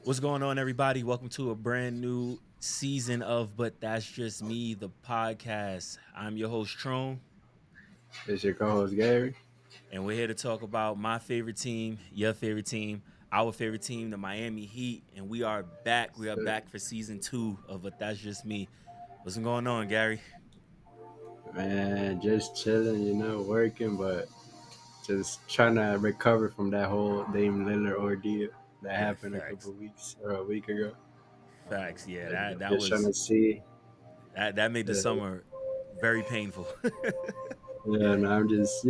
What's going on, everybody? Welcome to a brand new season of But That's Just Me, the podcast. I'm your host, Trone, It's your co-host Gary. and we're here to talk about my favorite team, your favorite team, our favorite team, the Miami Heat. And we are back. We are So, back for season 2 of But That's Just Me. What's going on, Gary? man, just chilling, working, but just trying to recover from that whole Dame Lillard ordeal that happened a Facts. couple weeks or a week ago. Facts. Yeah, And that that just trying was to see. that made the Uh, summer very painful. yeah, and I'm just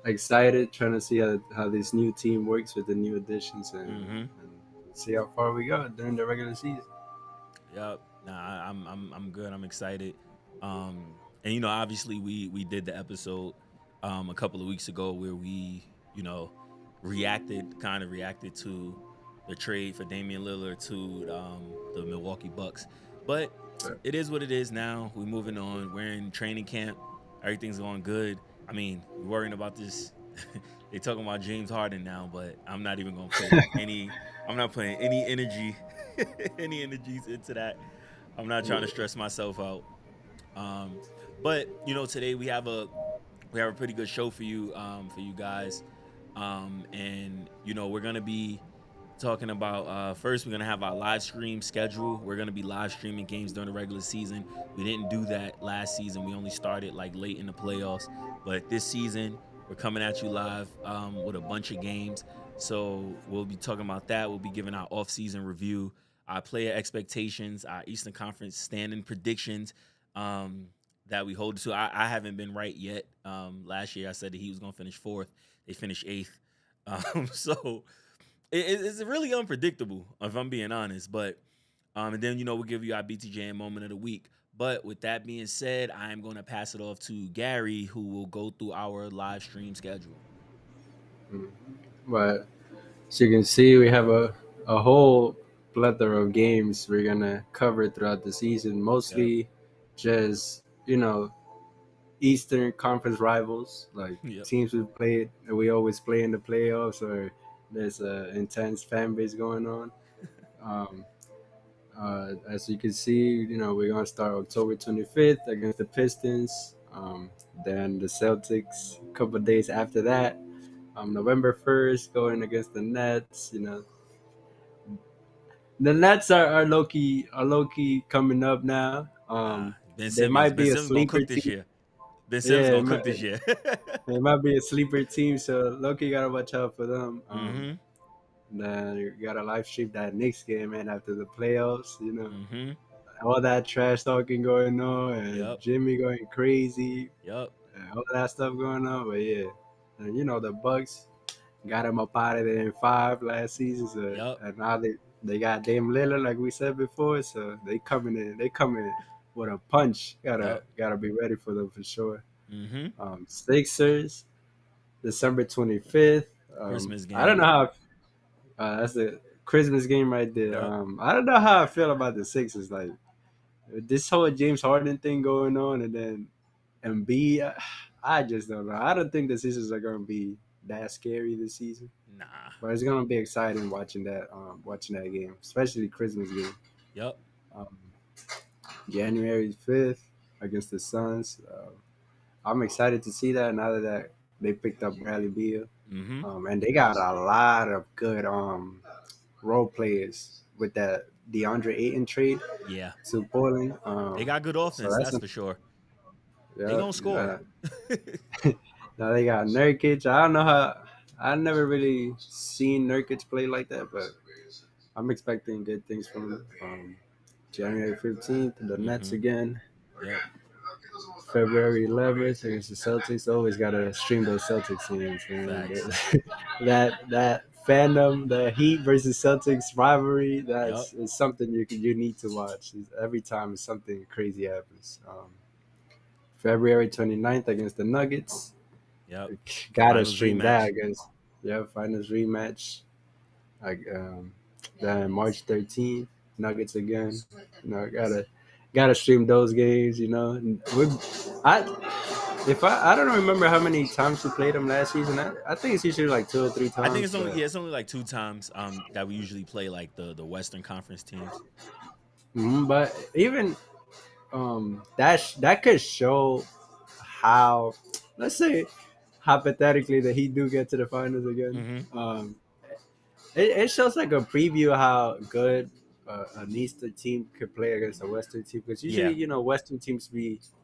excited, trying to see how this new team works with the new additions hmm and see how far we go during the regular season. Yep. Nah, I'm good. I'm excited. And obviously we did the episode a couple of weeks ago where we, kind of reacted to the trade for Damian Lillard to the Milwaukee Bucks. But But, it is what it is now. We're moving on. We're in training camp. Everything's going good. I mean, we're worrying about this. They talking about James Harden now, but I'm not even gonna put any. I'm not putting any energy, any energies into that. I'm not trying to yeah. stress myself out. Um, but today we have a pretty good show for you guys, and we're gonna be talking about first we're gonna have our live stream schedule. We're gonna be live streaming games during the regular season. We didn't do that last season. We only started like late in the playoffs, but this season we're coming at you live with a bunch of games. So we'll be talking about that. We'll be giving our off-season review, our player expectations, our Eastern Conference standing predictions that we hold to. I haven't been right yet. Last year I said that he was going to finish fourth. They finished eighth. So it's really unpredictable, if I'm being honest. But and then we'll give you our BTJM moment of the week. But with that being said, I'm going to pass it off to Gary, who will go through our live stream schedule. Mm. But as you can see, we have a whole plethora of games we're gonna cover throughout the season. Yep. Mostly just Eastern Conference rivals, like Yep. teams we always play in the playoffs, or there's a intense fan base going on. Um, as you can see, we're gonna start October 25th against the Pistons. Then the Celtics. A couple of days after that, November 1st, going against the Nets. The Nets are low key coming up now. Nah, Ben They Simmons. might Ben be a Simmons gonna sleeper cook this team. year. Ben Simmons Yeah, gonna cook this year. it might be a sleeper team, so Loki gotta watch out for them. mm-hmm. Then you gotta live stream that Knicks game, man, after the playoffs. Mm-hmm. All that trash talking going on, and Yep. Jimmy going crazy, Yep. and all that stuff going on. But yeah, and the Bucks got him up out of there in five last season, so, Yep. and now they got Dame Lillard, like we said before, so they coming in with a punch. Gotta Yep. gotta be ready for them for sure. Mm-hmm. Sixers, December 25th. Christmas I don't game. know how. That's the Christmas game right there. Yep. I don't know how I feel about the Sixers. Like this whole James Harden thing going on, and then Embiid. I just don't know. I don't think the Sixers are gonna be that scary this season, Nah. but it's gonna be exciting watching that game, especially the Christmas game. Yep. Um, January 5th against the Suns. I'm excited to see that now that they picked up Bradley Beal. Mm-hmm. And they got a lot of good role players with that DeAndre Ayton trade Yeah. to Portland. They got good So offense, that's that's for sure. They yeah, gonna score. yeah. Now they got Nurkic. I don't know how. I never really seen Nurkic play like that, but I'm expecting good things from him. January 15th, the Nets mm-hmm. again. Yep. February 11th against the Celtics. Always gotta stream those Celtics games, man. Facts. That fandom, the Heat versus Celtics rivalry, Yep. that's is something you need to watch. Every time something crazy happens. February 29th against the Nuggets. Yep. Gotta Finals stream that rematch. against finals rematch. Like then March 13th, Nuggets again. Gotta stream those games. I If I don't remember how many times we played them last season. I think it's usually like 2 or 3 I think times, it's only but it's only like 2 times that we usually play like the Western Conference teams. but even that could show how, let's say hypothetically, that he do get to the finals again. Mm-hmm. It shows like a preview of how good an Eastern team could play against a Western team, because usually Yeah, Western teams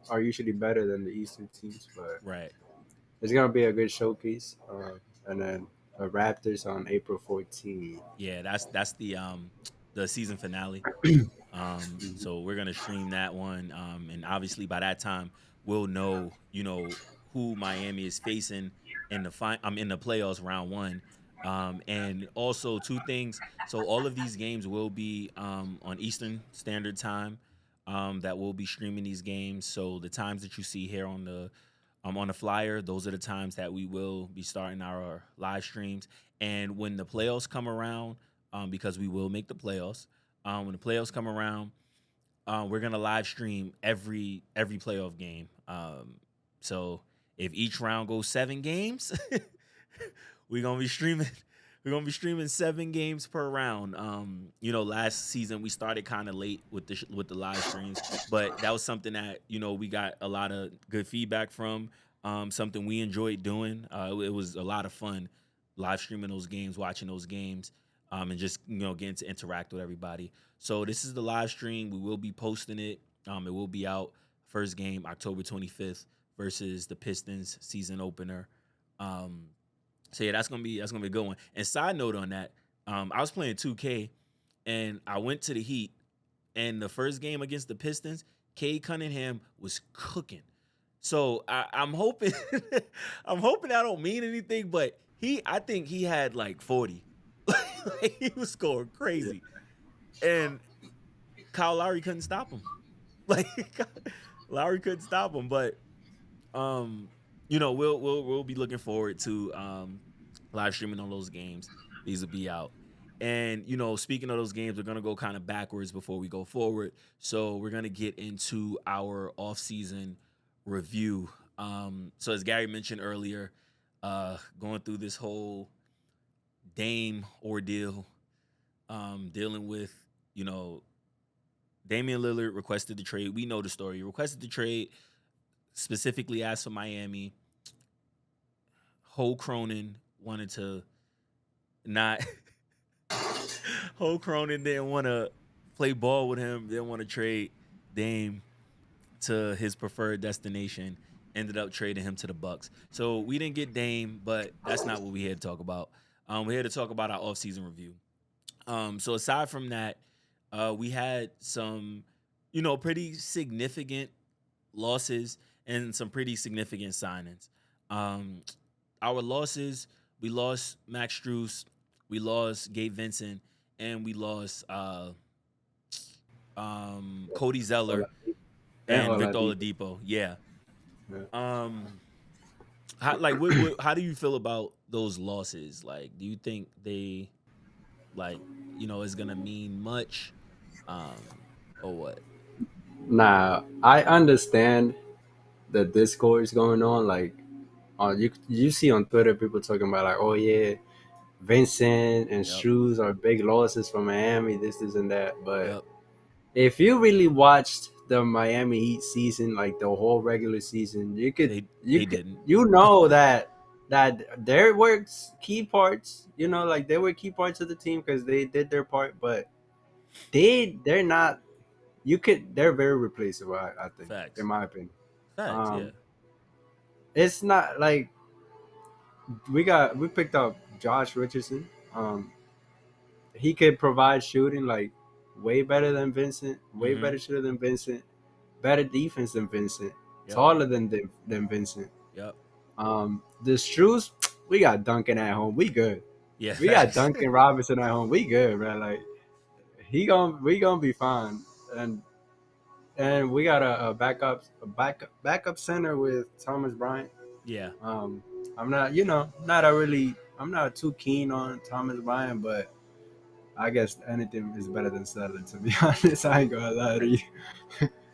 are usually better than the Eastern teams, but right. it's gonna be a good showcase. And then the Raptors on April 14th. Yeah, that's the season finale. So we're gonna stream that one, and obviously by that time we'll know, who Miami is facing in the I'm in the playoffs round one. And also two things. So all of these games will be on Eastern Standard Time. That will be streaming these games. So the times that you see here on the flyer, those are the times that we will be starting our live streams. And when the playoffs come around, because we will make the playoffs, when the playoffs come around, we're gonna live stream every playoff game. So if each round goes 7 games, we're gonna be streaming. We're gonna be streaming 7 games per round. Last season we started kind of late with the live streams, but that was something that we got a lot of good feedback from. Something we enjoyed doing. It was a lot of fun live streaming those games, watching those games, and just getting to interact with everybody. So this is the live stream. We will be posting it. It will be out first game October 25th versus the Pistons season opener. So yeah, that's gonna be a good one. And side note on that, I was playing 2K and I went to the Heat, and the first game against the Pistons, Cade Cunningham was cooking. So I'm hoping I'm hoping I don't mean anything, but I think he had like 40. Like, he was scoring Yeah. crazy. And Kyle Lowry couldn't stop him. Like, Lowry couldn't stop him. But we'll be looking forward to live streaming on those games. These will be out. And speaking of those games, we're gonna go kind of backwards before we go forward. So we're gonna get into our off-season review. So as Gary mentioned earlier, going through this whole Dame ordeal, dealing with you know Damian Lillard requested the trade. We know the story. He requested the trade, specifically asked for Miami. Ho Cronin wanted to not. Ho Cronin didn't want to play ball with him. Didn't want to trade Dame to his preferred destination. Ended up trading him to the Bucks. So we didn't get Dame, but that's not what we here to talk about. We're here to talk about our offseason review. So aside from that, we had some, pretty significant losses and some pretty significant signings. Um, our losses, we lost Max Struess, we lost Gabe Vincent, and we lost Cody Zeller And and Victor Oladipo. Oladipo. Yeah. Yeah. Um, how do you feel about those losses? Like, do you think they is gonna mean much, or what? Nah, I understand the discord is going on. Like, you see on Twitter people talking about like, oh yeah, Vincent and Yep. Shoes are big losses for Miami. This and that. But Yep. if you really watched the Miami Heat season, like the whole regular season, They didn't. that there were key parts. Like they were key parts of the team because they did their part, but they're not. They're very replaceable. I think, in Facts. my opinion. Facts. Yeah. Um, it's not like we picked up Josh Richardson. He could provide shooting like way better than Vincent, way Mm-hmm. better shooter than Vincent, better defense than Vincent, Yep. taller than Vincent. Yep. The Struce, we got Duncan at home. We good. Yeah. We got Facts. Duncan Robinson at home. We good, man. Like we gonna be fine. And we got a backup center with Thomas Bryant. Yeah. Um, I'm not, I'm not too keen on Thomas Bryant, but I guess anything is better than Sadler. To be honest, I ain't gonna lie to you.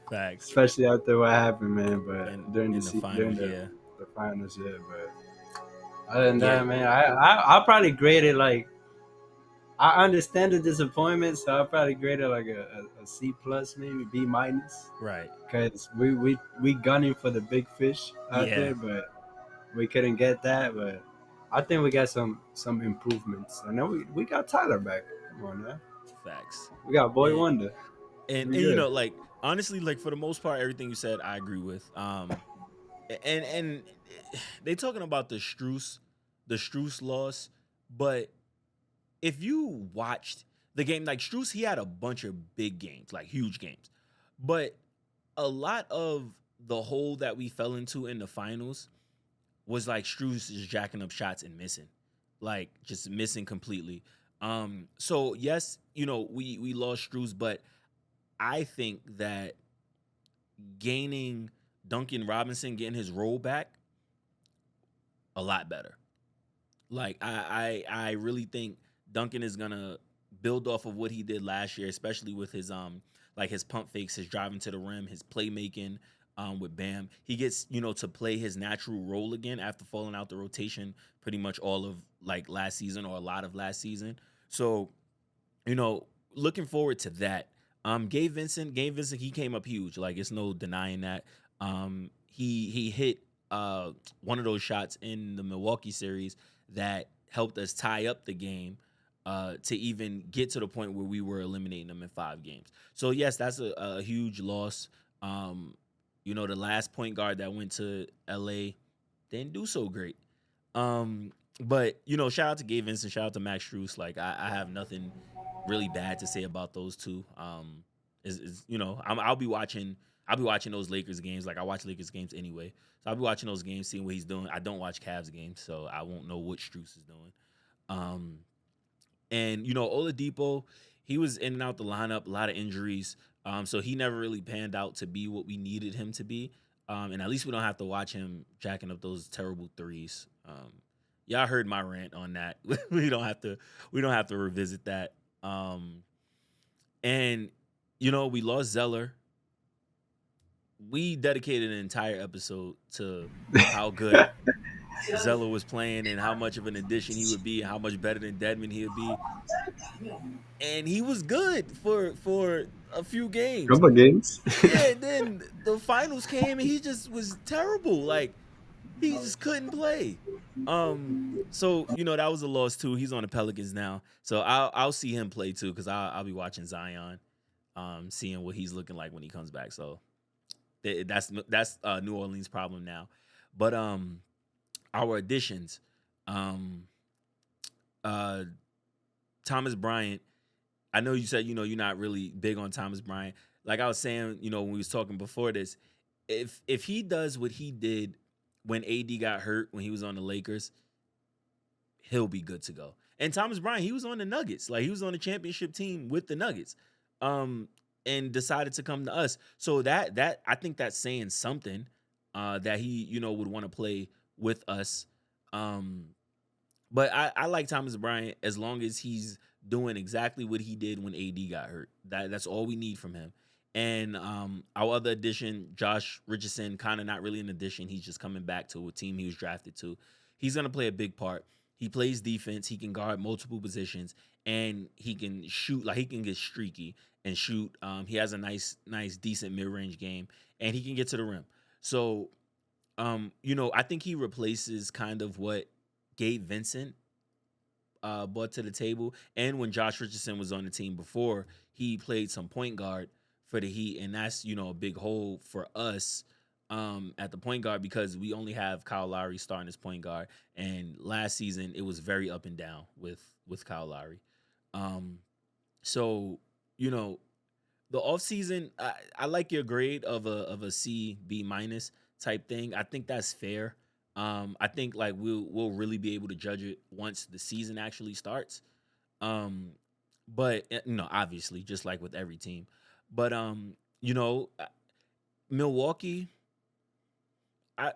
Facts. especially after what happened, man. But And during the in the during finals, yeah. the finals, yeah. But other than Yeah. that, man, I'll probably grade it like I understand the disappointment, so I'll probably grade it like a C plus, maybe B minus, Right. because we gunning for the big fish out Yeah. there, but we couldn't get that. But I think we got some improvements, and then we got Tyler back. Come on, man. Facts. We got Boy And Wonder. and We and you good. know, like honestly, like for the most part, everything you said, I agree with. And they talking about the Struce loss, but if you watched the game, like Struce, he had a bunch of big games, like huge games, but a lot of the hole that we fell into in the finals was like Struce is jacking up shots and missing, like just missing completely. So yes, you know we lost Struce, but I think that gaining Duncan Robinson, getting his role back, a lot better. Like I really think Duncan is gonna build off of what he did last year, especially with his like his pump fakes, his driving to the rim, his playmaking with Bam. He gets, you know, to play his natural role again after falling out the rotation pretty much all of like last season or a lot of last season. So, you know, looking forward to that. Gabe Vincent, he came up huge. Like it's no denying that. He hit one of those shots in the Milwaukee series that helped us tie up the game to even get to the point where we were eliminating them in 5 games. So yes, that's a huge loss. You know, the last point guard that went to LA didn't do so great. But you know, shout out to Gabe Vincent, shout out to Max Strus. Like I have nothing really bad to say about those two. Is you know, I'll be watching. I'll be watching those Lakers games. Like I watch Lakers games anyway, so I'll be watching those games, seeing what he's doing. I don't watch Cavs games, so I won't know what Strus is doing. Um, and you know, Oladipo, he was in and out the lineup, a lot of injuries. So he never really panned out to be what we needed him to be. And at least we don't have to watch him jacking up those terrible threes. Y'all heard my rant on that. we don't have to. We don't have to revisit that. And you know, we lost Zeller. We dedicated an entire episode to how good Zeller was playing and how much of an addition he would be and how much better than Deadman he would be. And he was good for a few games. Couple games. Yeah, and then the finals came and he just was terrible. Like he just couldn't play. So you know that was a loss too. He's on the Pelicans now, so I'll see him play too because I'll be watching Zion, seeing what he's looking like when he comes back. So that's New Orleans' problem now. But our additions, um, uh, Thomas Bryant. I know you said, you know, you're not really big on Thomas Bryant. Like I was saying, you know, when we was talking before this, if he does what he did when AD got hurt when he was on the Lakers, he'll be good to go. And Thomas Bryant, he was on the Nuggets. Like he was on the championship team with the Nuggets. Um, and decided to come to us. So that I think that's saying something that he, you know, would want to play with us. Um, but I like Thomas Bryant as long as he's doing exactly what he did when AD got hurt. That's all we need from him. And our other addition, Josh Richardson, kind of not really an addition. He's just coming back to a team he was drafted to. He's gonna play a big part. He plays defense. He can guard multiple positions, and he can shoot. Like he can get streaky and shoot. He has a nice, decent mid range game, and he can get to the rim. So, you know, I think he replaces kind of what Gabe Vincent brought to the table. And when Josh Richardson was on the team before, he played some point guard for the Heat, and that's, you know, a big hole for us at the point guard because we only have Kyle Lowry starting as point guard, and last season it was very up and down with Kyle Lowry. Um, so you know, the offseason, I like your grade of a C B minus type thing. I think that's fair. I think like we'll really be able to judge it once the season actually starts. Um, but you know, obviously, just like with every team. But you know, Milwaukee, I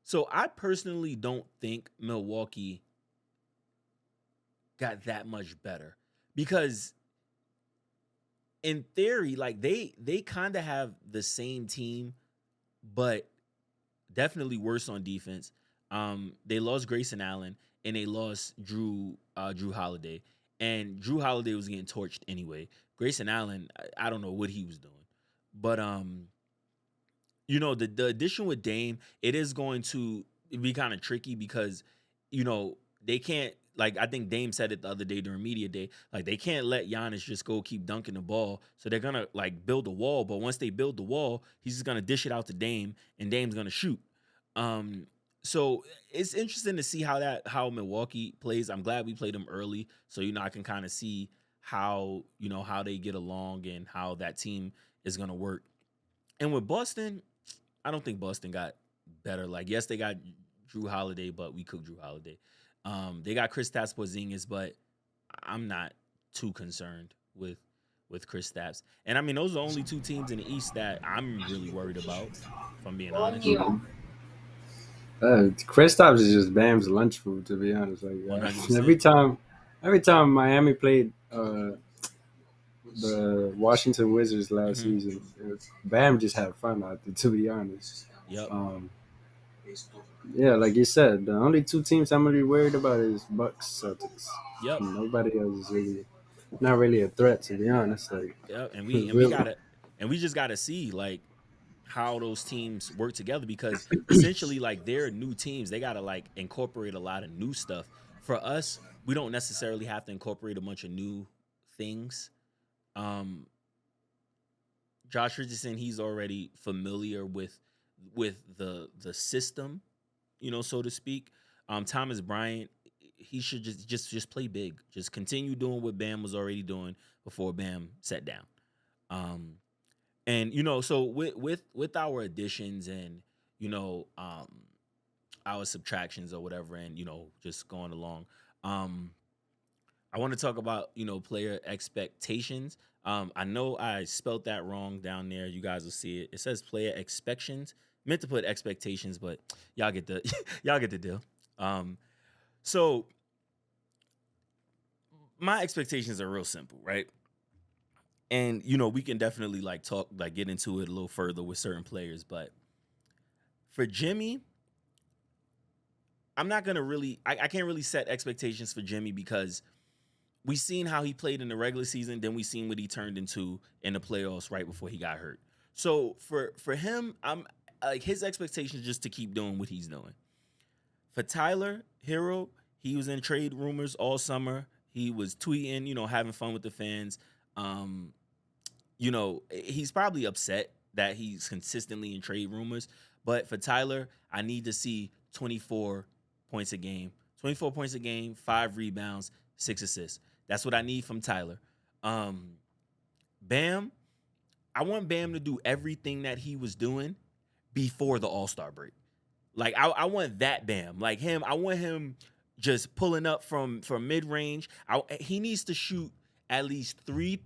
so I personally don't think Milwaukee got that much better because in theory, like they kind of have the same team, but definitely worse on defense. They lost Grayson Allen and they lost Drew Holiday, and Drew Holiday was getting torched anyway. Grayson Allen, I don't know what he was doing, but the addition with Dame, it is going to be kind of tricky because they can't, like, I think Dame said it the other day during media day, like they can't let Giannis just go keep dunking the ball. So they're gonna like build a wall, but once they build the wall, he's just gonna dish it out to Dame, and Dame's gonna shoot. Um, so it's interesting to see how Milwaukee plays. I'm glad we played them early, so I can kind of see how they get along and how that team is gonna work. And with Boston, I don't think Boston got better. Like, yes, they got Drew Holiday, but we cooked Drew Holiday. They got Kristaps Porzingis, but I'm not too concerned with Kristaps. And I mean, those are the only two teams in the East that I'm really worried about, if I'm being honest. Kristaps is just Bam's lunch food, to be honest. Like 100%. every time Miami played the Washington Wizards last Hmm. season, Bam just had fun out there, to be honest. Yep. Um, yeah, like you said, the only two teams I'm really worried about is Bucks, Celtics. Yep. Nobody else is really not really a threat, to be honest. Like, Yep. And we really, gotta and we just gotta see like how those teams work together, because essentially, like, they're new teams. They gotta like incorporate a lot of new stuff. For us, we don't necessarily have to incorporate a bunch of new things. Um, Josh Richardson, he's already familiar with the system, so to speak. Thomas Bryant, he should just play big. Just continue doing what Bam was already doing before Bam sat down. Um, and so with our additions and you know um, our subtractions or whatever, and just going along. I want to talk about player expectations. I know I spelt that wrong down there. You guys will see it. It says player expectations. Meant to put expectations, but y'all get the y'all get the deal. So my expectations are real simple, right? And we can definitely like talk, like get into it a little further with certain players, but for Jimmy, I'm not gonna really I can't really set expectations for Jimmy because we seen how he played in the regular season, then we seen what he turned into in the playoffs right before he got hurt. So for him, I'm like, his expectations just to keep doing what he's doing. For Tyler Hero, he was in trade rumors all summer. He was tweeting, having fun with the fans. Um, he's probably upset that he's consistently in trade rumors. But for Tyler, I need to see 24 points a game. 24 points a game, 5 rebounds, 6 assists. That's what I need from Tyler. Bam, I want Bam to do everything that he was doing before the All-Star break. Like, I want that Bam. Like him, I want him just pulling up from mid range. He needs to shoot at least 3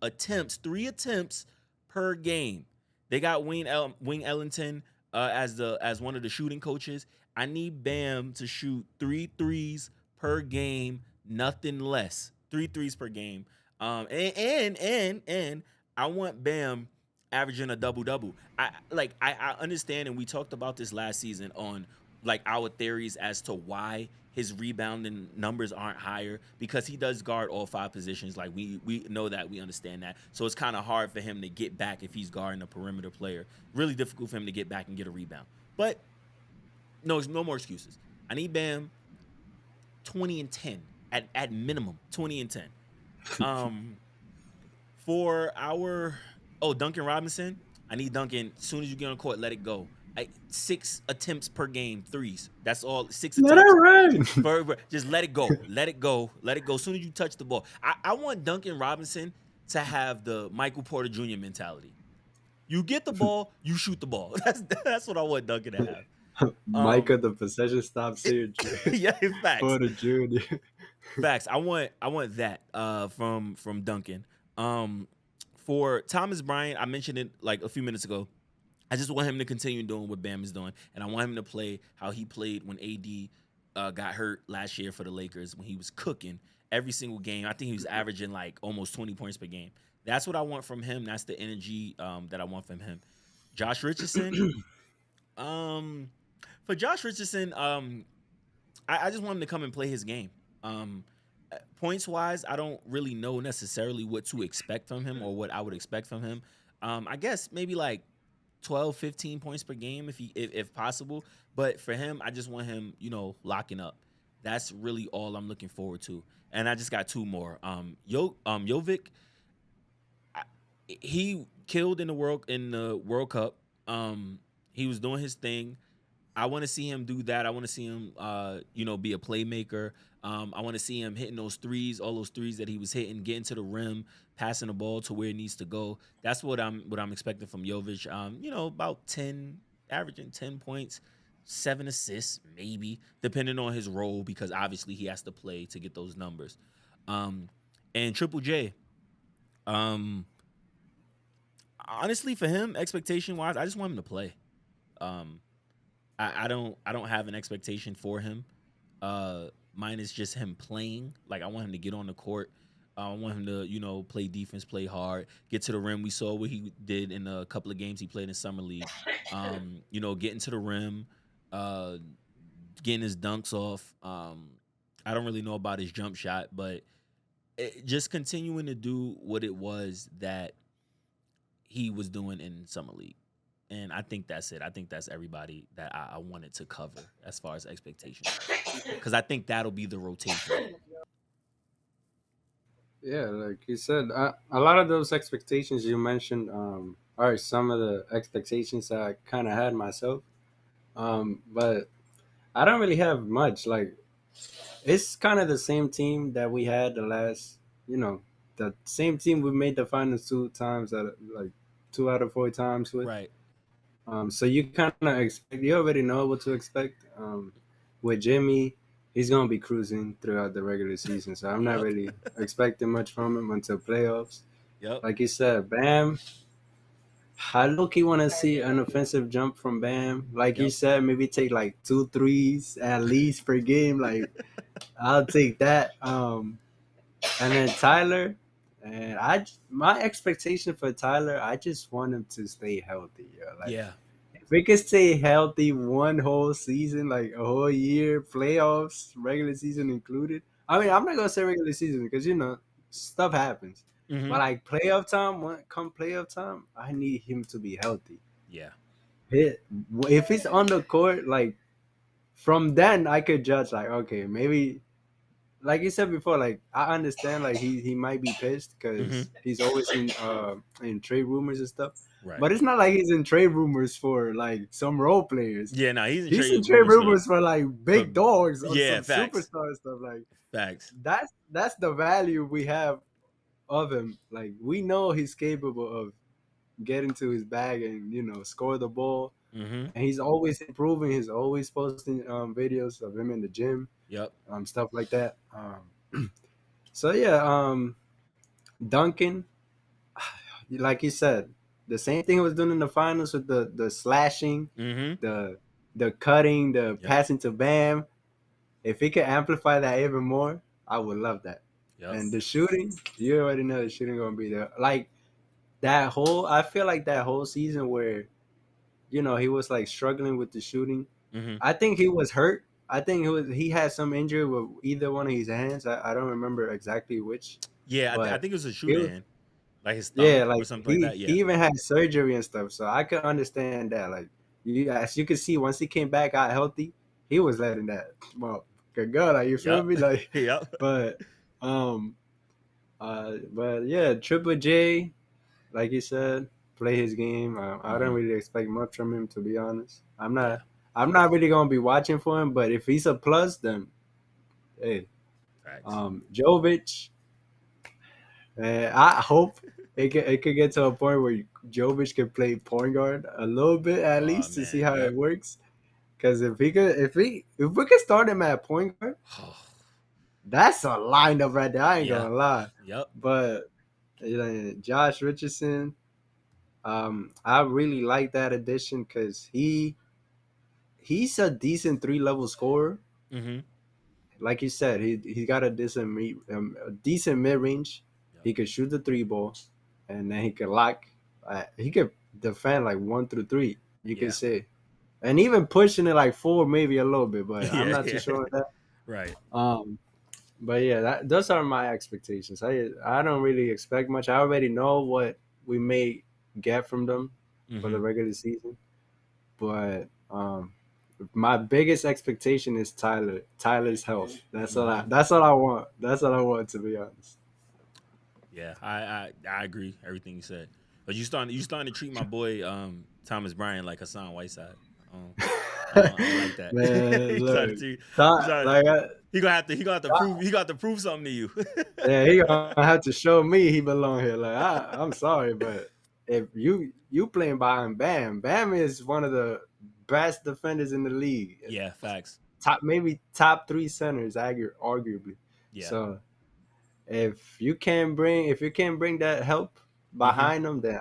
attempts per game. They got Wing Ellington as one of the shooting coaches. I need Bam to shoot 3 threes per game, nothing less. 3 threes per game. And I want Bam averaging a double double. I understand, and we talked about this last season on like our theories as to why his rebounding numbers aren't higher, because he does guard all 5 positions. Like we know that, we understand that. So it's kind of hard for him to get back if he's guarding a perimeter player. Really difficult for him to get back and get a rebound. But no more excuses. I need Bam 20 and 10 at minimum, 20 and 10. For our Duncan Robinson, I need Duncan, as soon as you get on court, let it go. 6 attempts per game, threes. That's all. 6 not attempts. all right. Just let it go. Let it go. Let it go. As soon as you touch the ball. I want Duncan Robinson to have the Michael Porter Jr. mentality. You get the ball, you shoot the ball. That's what I want Duncan to have. Micah, the possession stops here. Yeah, facts. For the junior. Facts. I want that from Duncan. For Thomas Bryant, I mentioned it like a few minutes ago. I just want him to continue doing what Bam is doing, and I want him to play how he played when AD got hurt last year for the Lakers, when he was cooking every single game. I think he was averaging like almost 20 points per game. That's what I want from him. That's the energy that I want from him. Josh Richardson. Um, for Josh Richardson, I just want him to come and play his game. Um, Points wise, I don't really know necessarily what to expect from him or what I would expect from him. I guess maybe like 12, 15 points per game if possible. But for him, I just want him, locking up. That's really all I'm looking forward to. And I just got two more. Jovic, I- he killed in the World Cup. He was doing his thing. I want to see him do that. I want to see him, be a playmaker. I want to see him hitting those threes, all those threes that he was hitting, getting to the rim, passing the ball to where it needs to go. That's what I'm expecting from Jovic. About 10, averaging 10 points, 7 assists, maybe, depending on his role, because obviously he has to play to get those numbers. Um, and Triple J, um, honestly, for him, expectation wise, I just want him to play. Um, I don't have an expectation for him. Mine is just him playing. Like I want him to get on the court. I want him to play defense, play hard, get to the rim. We saw what he did in a couple of games he played in summer league. Getting to the rim, uh, getting his dunks off. I don't really know about his jump shot, but just continuing to do what it was that he was doing in summer league. And I think that's it. I think that's everybody that I wanted to cover as far as expectations go. Because I think that'll be the rotation. Yeah, like you said, a lot of those expectations you mentioned are some of the expectations that I kind of had myself. But I don't really have much. Like it's kind of the same team that we had the same team we made the finals two times out of like 2 out of 4 times with. Right. So you kind of expect, you already know what to expect. With Jimmy, he's gonna be cruising throughout the regular season, so I'm not Yep. really expecting much from him until playoffs. Yep. Like you said, Bam, I look, you want to see an offensive jump from Bam. Like you Yep. said, maybe take like two threes at least per game. Like I'll take that. And then Tyler, and my expectation for Tyler, I just want him to stay healthy. Yeah, like Yeah. if we could stay healthy one whole season, like a whole year, playoffs, regular season included. I mean, I'm not gonna say regular season because stuff happens. Mm-hmm. But like playoff time, come playoff time, I need him to be healthy. Yeah. Hit if he's on the court, like from then I could judge like okay, maybe like you said before, like I understand like he might be pissed Mm-hmm. because he's always in trade rumors and stuff. Right. But it's not like he's in trade rumors for like some role players. Yeah. Now he's in He's in trade trade rumors for rumors for like for big dogs or yeah. some Facts. superstar stuff. Like Facts. that's the value we have of him. Like we know he's capable of getting to his bag and score the ball. Mm-hmm. And he's always improving. He's always posting videos of him in the gym, Yep. stuff like that. So yeah, Duncan, like you said, the same thing he was doing in the finals with the slashing, Mm-hmm. the the cutting, the Yep. passing to Bam. If he could amplify that even more, I would love that. Yep. And the shooting, you already know the shooting gonna be there. Like that whole, I feel like that whole season where he was like struggling with the shooting. Mm-hmm. I think he was hurt. I think he had some injury with either one of his hands. I don't remember exactly which, Yeah. I but think it was a he shooting was, hand, like his yeah, thumb or like something like he that. he Yeah. even had surgery and stuff. So I could understand that. Like as you can see, once he came back out healthy, he was letting that well good go. Like you feel Yep. me? Like, Yep. but um but yeah, Triple J, like you said, play his game. I don't Mm-hmm. really expect much from him, to be honest. I'm Yeah. not. I'm not really gonna be watching for him, but if he's a plus, then hey, Facts. Jovic. I hope it could get to a point where Jovic can play point guard a little bit at Oh least to see man. how it Yep. works. Because if we could start him at point guard, that's a lineup right there. I ain't Yeah. gonna lie. Yep. But Josh Richardson, I really like that addition because he's a decent 3 level scorer. Mm-hmm. Like you said, he got a decent mid range. Yep. He could shoot the three ball. and then he could lock. He could defend like 1 through 3. You could Yeah. say, and even pushing it like 4, maybe a little bit, but I'm Yeah. not too Yeah. sure of that. Right. But yeah, those are my expectations. I don't really expect much. I already know what we may get from them for the Mm-hmm. regular season, but my biggest expectation is Tyler's health. Mm-hmm. That's all I want. That's all I want, to be honest. Yeah. I agree everything you said. But you starting to treat my boy Thomas Bryant like Hassan Whiteside. Um, I don't like that. Man, you look, started to, you Ty, started, like he gonna have to prove something to you. yeah, he gonna have to show me he belong here. Like I'm sorry, but if you playing behind Bam is one of the best defenders in the league. Yeah, facts. Maybe top 3 centers, arguably. Yeah. So if you can't bring that help Mm-hmm. behind them, then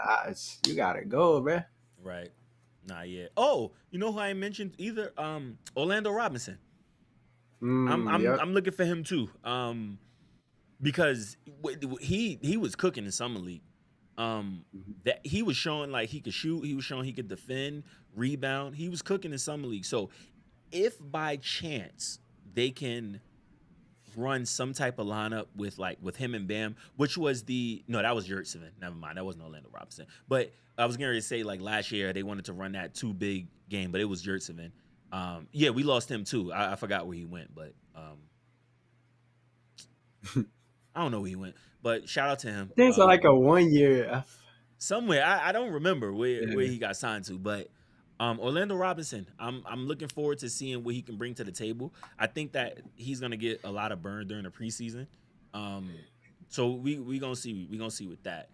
you gotta go, bruh. Right. Not yet. Oh, you know who I mentioned either? Orlando Robinson. I'm I'm Yep. I'm looking for him too. Because he was cooking in summer league. That he was showing like he could shoot. He was showing he could defend, rebound. He was cooking in summer league. So if by chance they can run some type of lineup with him and Bam, which was that was Yurtseven. Never mind, that wasn't Orlando Robinson. But I was going to say like last year they wanted to run that too big game, but it was Yurtseven. Yeah, we lost him too. I forgot where he went, but I don't know where he went. But shout out to him. Things are like a 1 year. Somewhere I don't remember where Yeah. he got signed to, but Orlando Robinson, I'm looking forward to seeing what he can bring to the table. I think that he's gonna get a lot of burn during the preseason. So we gonna see with that.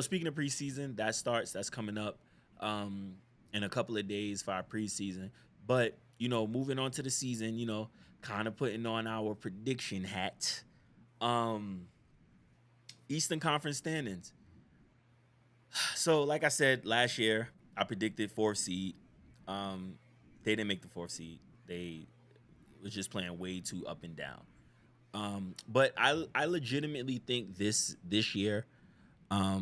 Speaking of preseason, that's coming up in a couple of days for our preseason. But moving on to the season, kind of putting on our prediction hat. Eastern Conference standings. So, like I said last year, I predicted 4th seed. They didn't make the 4th seed. They was just playing way too up and down. But I legitimately think this year, I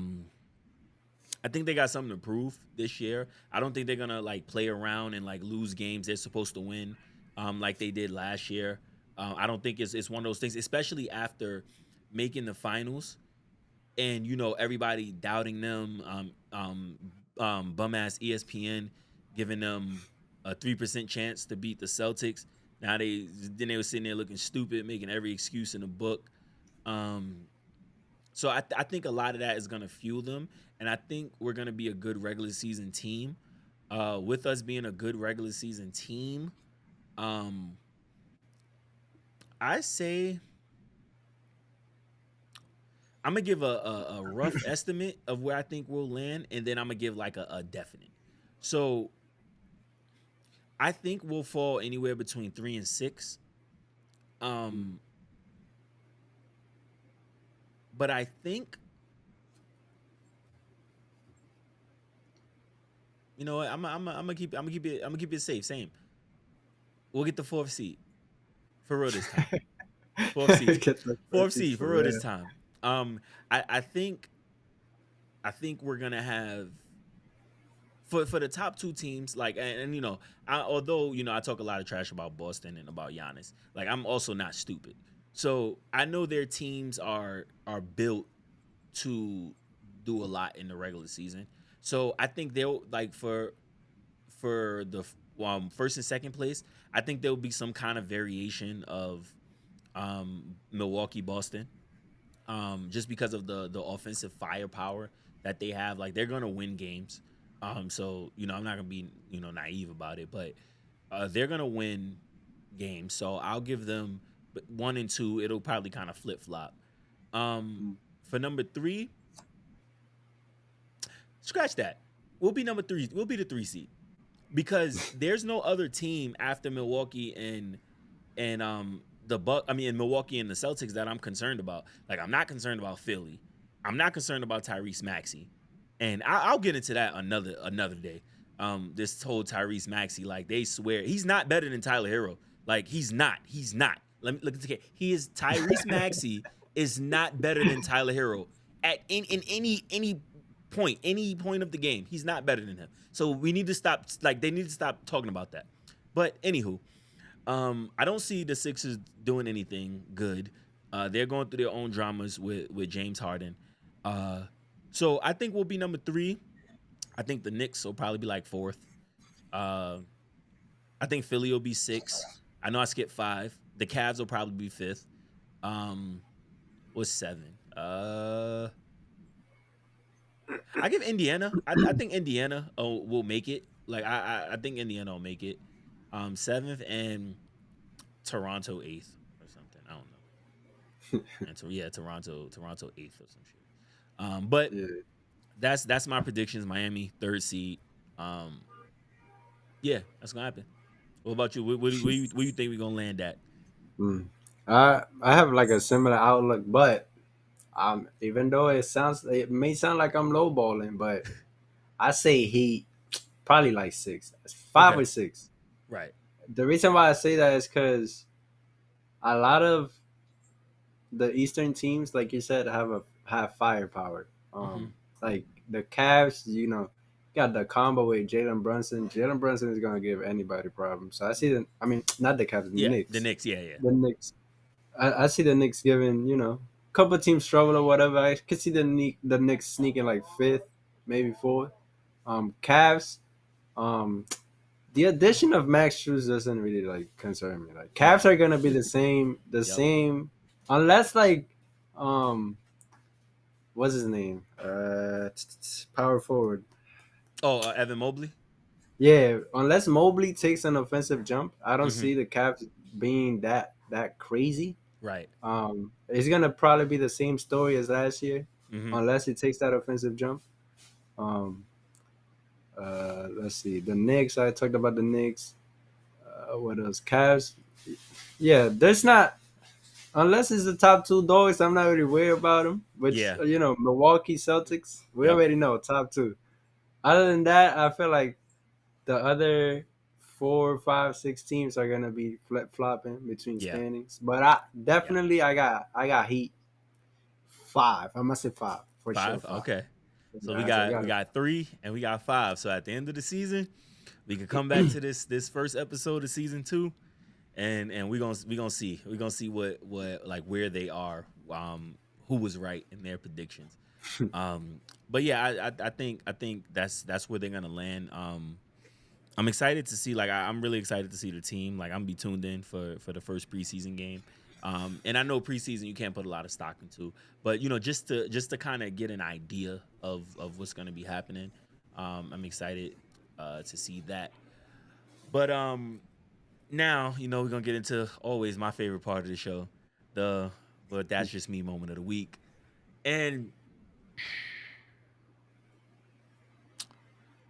think they got something to prove this year. I don't think they're gonna like play around and like lose games they're supposed to win, like they did last year. I don't think it's one of those things, especially after making the finals and everybody doubting them, bum ass ESPN giving them a 3% chance to beat the Celtics. Now they were sitting there looking stupid, making every excuse in the book. So I think a lot of that is gonna fuel them, and I think we're gonna be a good regular season team. With us being a good regular season team, I say I'm gonna give a rough estimate of where I think we'll land, and then I'm gonna give like a definite. So I think we'll fall anywhere between 3 and 6. But I think you know what I'm gonna keep it safe. Same. We'll get the 4th seed for real this time. Fourth seed, Get the fourth first seed for for real this real. time. I think we're gonna have for the top 2 teams, like although I talk a lot of trash about Boston and about Giannis, like I'm also not stupid. So I know their teams are built to do a lot in the regular season. So I think they'll like for the first and second place, I think there will be some kind of variation of Milwaukee, Boston, just because of the offensive firepower that they have. Like they're gonna win games. So I'm not gonna be naive about it, but they're gonna win games. So I'll give them 1 and 2. It'll probably kind of flip flop. For number 3, scratch that. We'll be number 3. We'll be the 3 seed because there's no other team after Milwaukee and the Buck. I mean, in Milwaukee and the Celtics that I'm concerned about. Like I'm not concerned about Philly. I'm not concerned about Tyrese Maxey, and I'll get into that another day. This whole Tyrese Maxey, like they swear he's not better than Tyler Hero. Like he's not. He's not. Let me look at the He is Tyrese Maxey is not better than Tyler Hero. at in any point of the game. He's not better than him. So we need to stop. Like they need to stop talking about that. But anywho, I don't see the Sixers doing anything good. They're going through their own dramas with James Harden. So I think we'll be number 3. I think the Knicks will probably be like 4th. Uh, I think Philly will be 6. I know I skipped 5. The Cavs will probably be 5th. What's 7? I give Indiana. I think Indiana will make it. Like I think Indiana will make it. 7th and Toronto 8th or something. I don't know. And so yeah, Toronto 8th or some shit. But Yeah. that's my predictions. Miami 3rd seed. Yeah, that's gonna happen. What about you? Where you think we're gonna land at? Mm. I have like a similar outlook, but even though it may sound like I'm lowballing, but I say Heat probably like 6, 5 Okay, or 6. right. The reason why I say that is because a lot of the Eastern teams, like you said, have firepower. Mm-hmm. Like the Cavs, got the combo with Jalen Brunson. Jalen Brunson is gonna give anybody problems. So I see the. I mean, not the Cavs, the Yeah, the Knicks. Knicks. Yeah, yeah, The Knicks. I see the Knicks giving couple teams struggle or whatever. I could see the Knicks sneaking like 5th, maybe 4th. Cavs. Um, the addition of Max Struz doesn't really like concern me. Like right. Cavs are gonna be Yep. unless like what's his name? Power forward. Oh, Evan Mobley. Yeah, unless Mobley takes an offensive jump, I don't Mm-hmm. see the Cavs being that crazy. Right. It's gonna probably be the same story as last year, Mm-hmm. unless he takes that offensive jump. Um, let's see, the Knicks. I talked about the Knicks. What else? Cavs. Yeah, there's not unless it's the top 2 dogs. I'm not really worried about them. Which Yeah. Milwaukee Celtics. We Yep. already know top 2. Other than that, I feel like the other 4, 5, 6 teams are gonna be flip flopping between Yeah. standings. But I Yeah. definitely I got Heat 5. I must say 5 for sure. 5. 5. Okay. So Yeah, I we got it. got 3 and we got 5. So at the end of the season, we can come back to this first episode of season 2, and we gonna see what like where they are, who was right in their predictions. But yeah, I think that's where they're gonna land. I'm excited to see. Like, I'm really excited to see the team. Like, I'm gonna be tuned in for the first preseason game. And I know preseason you can't put a lot of stock into, but just to kind of get an idea of what's gonna be happening. I'm excited to see that. But now we're gonna get into always my favorite part of the show, the but that's just me moment of the week, and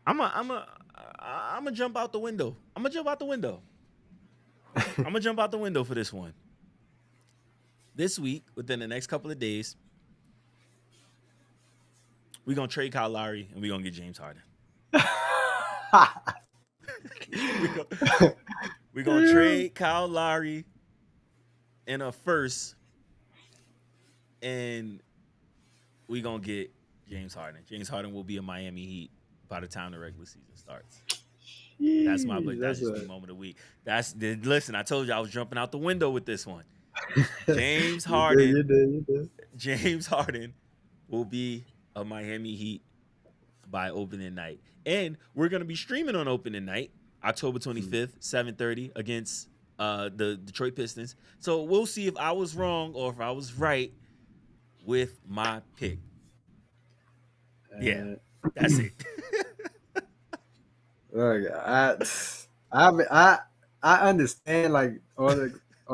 I'm gonna jump out the window. I'm gonna jump out the window. I'm gonna jump out the window for this one. This week, within the next couple of days, we're gonna trade Kyle Lowry and we're gonna get James Harden. we go, we're gonna trade Kyle Lowry in a first, and we're gonna get James Harden. James Harden will be a Miami Heat by the time the regular season starts. That's my but that's That's just me moment of the week. Listen, I told you I was jumping out the window with this one. James you did, you Harden, did, you did. James Harden will be a Miami Heat by opening night. And we're gonna be streaming on opening night, October 25th, 7:30 against the Detroit Pistons. So we'll see if I was wrong or if I was right with my pick. Yeah, Uh, that's it. Look, I I understand like all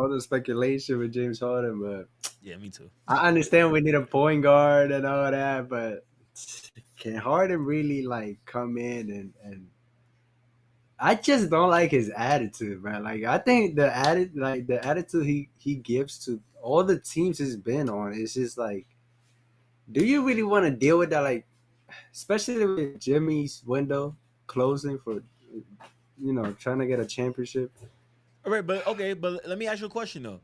the speculation with James Harden, but Yeah, me too. I understand we need a point guard and all that, but can Harden really like come in and I just don't like his attitude, man. Like I think the attitude he gives to all the teams he's been on is just like, do you really want to deal with that? Like, especially with Jimmy's window closing for trying to get a championship. All right, but okay, but let me ask you a question though.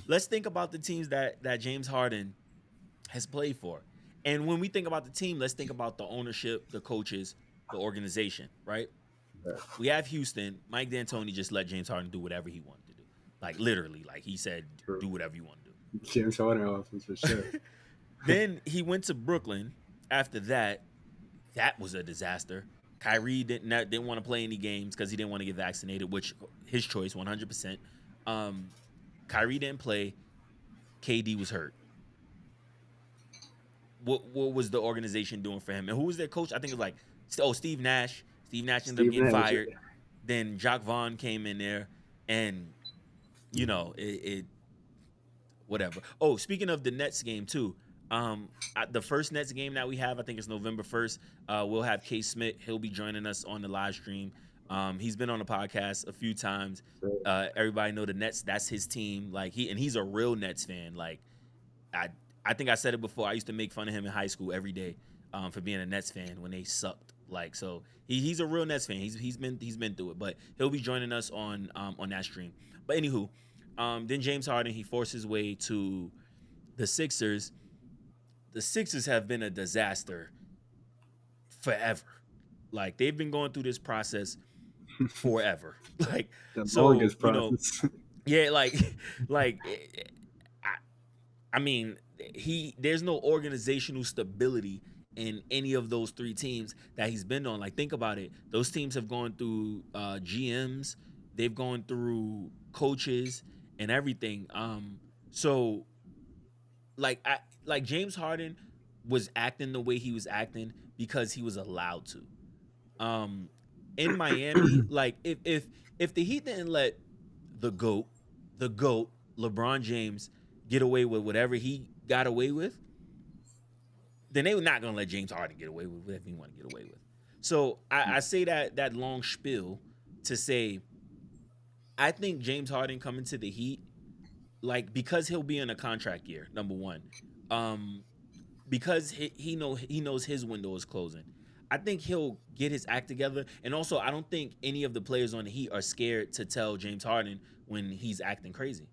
Let's think about the teams that James Harden has played for. And when we think about the team, let's think about the ownership, the coaches, the organization, right? Yeah, We have Houston. Mike D'Antoni just let James Harden do whatever he wanted to do. Like literally, like he said, true. do whatever you want to James Harden offense for sure. do. Then he went to Brooklyn. After that, that was a disaster. Kyrie didn't want to play any games because he didn't want to get vaccinated, which his choice, 100%. Um, Kyrie didn't play. KD was hurt. What was the organization doing for him? And who was their coach? I think it was like Steve Nash. Steve Nash ended up Steve getting Nash. fired. Then Jacques Vaughn came in there, and it whatever. Oh, speaking of the Nets game too, the first Nets game that we have, I think it's November 1st. We'll have Case Smith. He'll be joining us on the live stream. He's been on the podcast a few times. Everybody know the Nets. That's his team. Like he's a real Nets fan. Like I I think I said it before. I used to make fun of him in high school every day for being a Nets fan when they sucked. Like so, he's a real Nets fan. He's been through it, but he'll be joining us on that stream. But anywho, then James Harden he forced his way to the Sixers. The Sixers have been a disaster forever. Like they've been going through this process forever. Like The so, longest process. yeah, like I, I mean, there's no organizational stability in any of those three teams that he's been on. Like think about it. Those teams have gone through GMs, they've gone through coaches and everything. So like James Harden was acting the way he was acting because he was allowed to. Um, in Miami, like if the Heat didn't let the goat, the goat LeBron James get away with whatever he got away with, then they were not gonna let James Harden get away with whatever he want to get away with. So I say that long spiel to say I think James Harden coming to the Heat, like because he'll be in a contract year, number one. Um, because he knows his window is closing. I think he'll get his act together, and also I don't think any of the players on the Heat are scared to tell James Harden when he's acting crazy.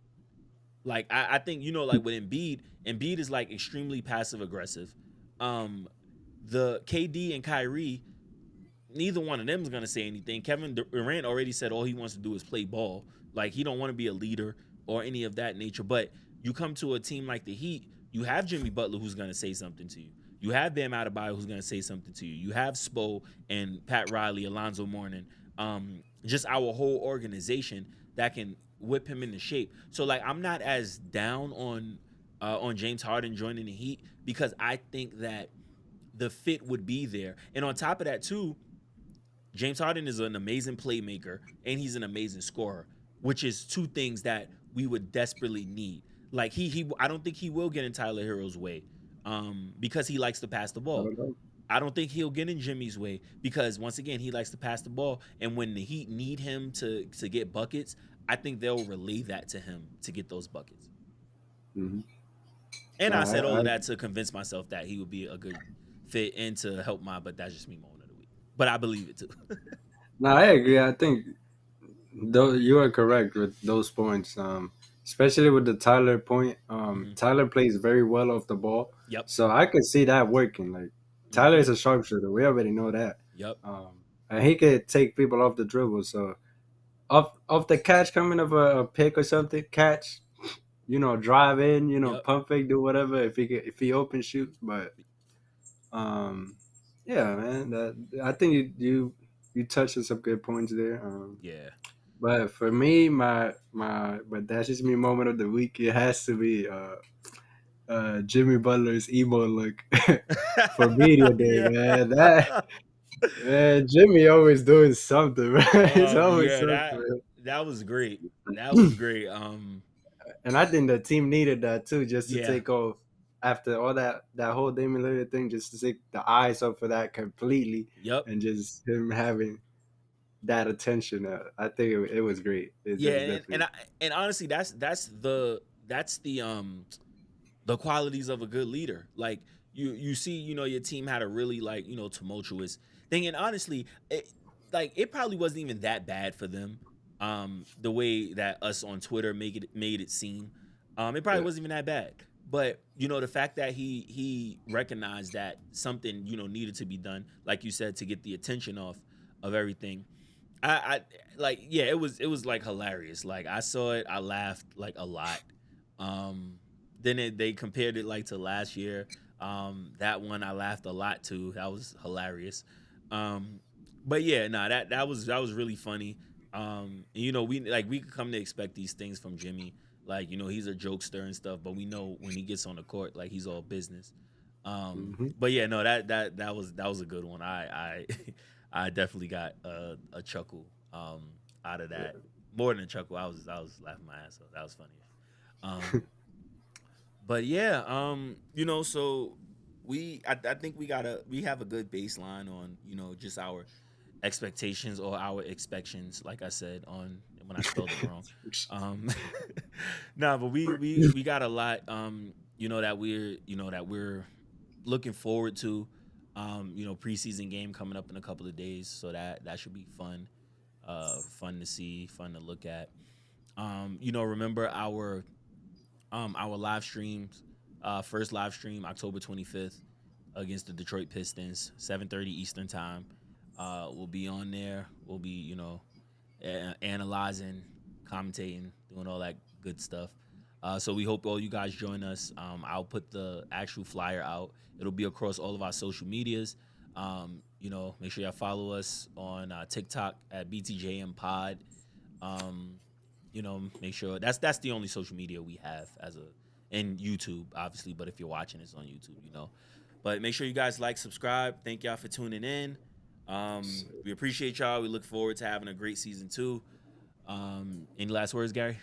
Like I think like with Embiid is like extremely passive aggressive. Um, the KD and Kyrie, neither one of them is gonna say anything. Kevin Durant already said all he wants to do is play ball. Like he don't want to be a leader or any of that nature. But you come to a team like the Heat, you have Jimmy Butler who's gonna say something to you. You have Bam Adebayo who's gonna say something to you. You have Spo and Pat Riley, Alonzo Mourning, just our whole organization that can whip him into shape. So like I'm not as down on James Harden joining the Heat because I think that the fit would be there. And on top of that too, James Harden is an amazing playmaker and he's an amazing scorer, which is two things that we would desperately need. Like he I don't think he will get in Tyler Hero's way because he likes to pass the I ball. don't know. I don't think he'll get in Jimmy's way because once again he likes to pass the ball, and when the Heat need him to get buckets, I think they'll relay that to him to get those buckets. Hmm. And No, I said all of I that to convince myself that he would be a good fit and to help but that's just me moment of the week. But I believe it too. no, I agree. I think though you are correct with those points. Especially with the Tyler point. Hmm. Tyler plays very well off the ball, Yep. so I could see that working. Like Tyler Hmm. is a sharpshooter. We already know that. Yep. And he could take people off the dribble. So off the catch coming of a pick or something, catch, drive in, Yep. pump fake, do whatever if he open shoots. But um, yeah, man, that I think you touched on some good points there. Yeah. But for me, but that's just me moment of the week. It has to be Jimmy Butler's emo look for media day, Yeah. man. Jimmy always doing something, right? It's always Yeah, something, that was great. That was great. and I think the team needed that too, just to Yeah. take off after all that whole Damian Lillard thing, just to take the eyes off of that completely, Yep. and just him having that attention. I think it was great. It Yeah, was and definitely. honestly, that's the qualities of a good leader. Like you see, your team had a really like tumultuous thing, and honestly, it probably wasn't even that bad for them. The way that us on Twitter made it seem, it probably Yeah. wasn't even that bad. But the fact that he recognized that something needed to be done, like you said, to get the attention off of everything. I like, yeah, it was like hilarious. Like I saw it, I laughed like a lot. Um, then they compared it like to last year. That one I laughed a lot too. That was hilarious. Um, but yeah, nah, that was really funny. We could come to expect these things from Jimmy. Like he's a jokester and stuff, but we know when he gets on the court, like he's all business. Hmm. But yeah, no, that was a good one. I I definitely got a chuckle out of Yeah. that. More than a chuckle, I was laughing my ass off. That was funny. But yeah, so I think we have a good baseline on just our expectations or our expectations, like I said on when I spelled it wrong. Um, nah, but we got a lot that we're looking forward to. Preseason game coming up in a couple of days, so that should be fun. Fun to see, fun to look at. Remember our live streams. First live stream October 25th against the Detroit Pistons, 7:30 Eastern time. We'll be on there. We'll be analyzing, commentating, doing all that good stuff. So we hope all you guys join us. I'll put the actual flyer out. It'll be across all of our social medias. Make sure y'all follow us on TikTok at BTJM Pod. Um, make sure that's the only social media we have and YouTube, obviously. But if you're watching, it's on YouTube. But make sure you guys like, subscribe. Thank y'all for tuning in. We appreciate y'all. We look forward to having a great season 2. Any last words, Gary?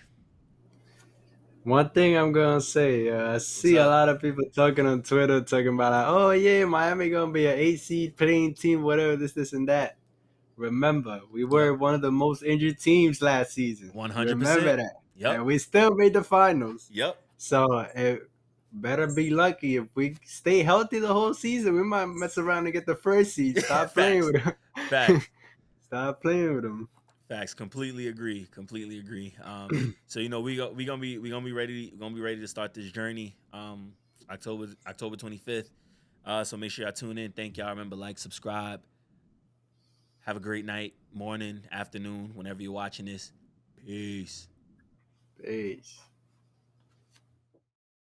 One thing I'm gonna say, I What's see a up? lot of people talking on Twitter, talking about like, oh yeah, Miami gonna be an 8 seed playing team, whatever, this, and that. Remember, we Yep. were one of the most injured teams last season. Remember 100%. that, Yep. and we still made the finals. Yep. So it better be lucky if we stay healthy the whole season. We might mess around and get the first seed. Stop playing Facts. with them. Facts. Stop playing with them. Facts. Completely agree. Completely agree. So we gonna be ready to start this journey. October 25th. So make sure y'all tune in. Thank y'all. Remember, like, subscribe. Have a great night, morning, afternoon, whenever you're watching this. Peace. Peace.